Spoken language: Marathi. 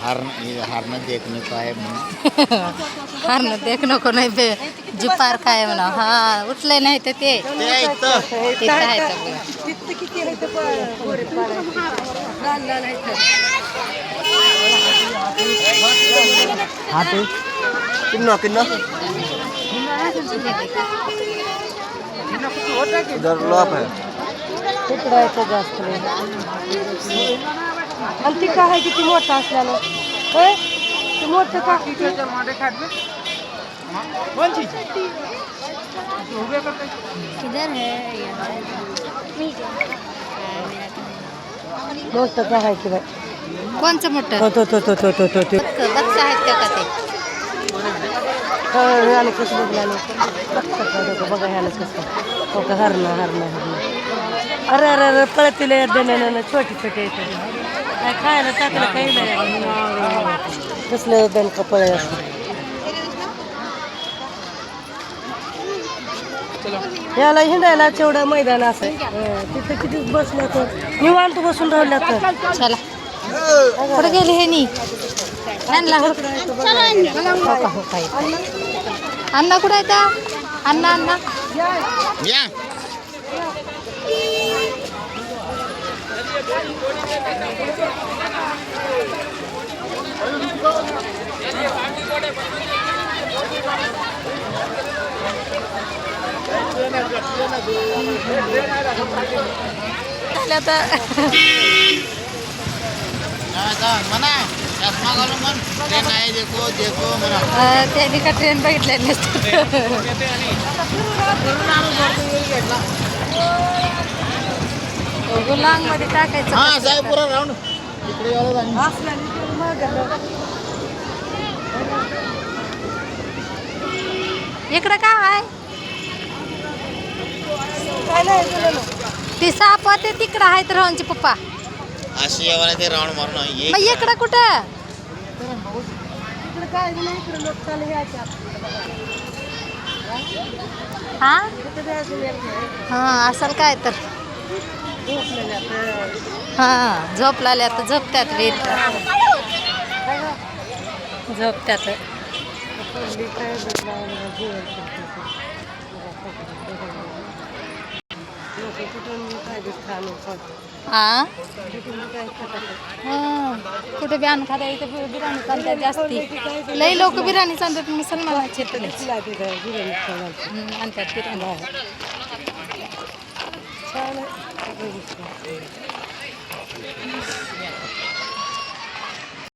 हारनं देख नको आहे म्हणून. हारणं देख नको नाही बे जिपार काय म्हणा. हा उठले नाही तर ते तिथं आहे तर बघा. हाँ तो किन्नो किन्नो इधर लॉप है. उकडायचं जास्त नाही. आणि ती काय आहे किती मोठं असल्यानं होय ते मोठं का मोठं काय आहे की बाई. कोणचं मोठं तो बच्चा आहेत त्या का ते ह्याला कसं बघला बघा ह्याला कसं हो का हरणं अरे अरे अरे पळतील देण्यानं छोटी छोटी येते काय खायला टाकलं काही नाही कसलं दणका पळे असं. याला हिंडायला तेवढं मैदान असं तिथं कितीच बसलं तर निवांत बसून राहिल्या तर चला कुठे गेली हे नी आणला अण्णा कुठे आहे त्या अण्णा अण्णा या झाल्या तर म्हणा चष्मा घालून म्हण ट्रेन आहे देखो देखो म्हणा. त्यांनी का ट्रेन बघितल्या गुलांग मध्ये टाकायचं. हा साहेब पुरा राऊंड इकडे इकडं काय आहे काय नाही ती साप होते तिकडं आहेत राहूनचे पप्पा. अशी यावाला ते राऊंड मारून मग इकडं कुठं काय नाही इकडे लोक चालू यायच्या हा हा असेल काय तर हा झोपलाल्या तर झोपत्यात वीर झोपत्यात. हा कुठे बिर्याणी खाता इथे बिर्याणी चालतात जास्ती लई लोक बिर्याणी चालतात मुसलमानाचे आणतात बिर्याणी.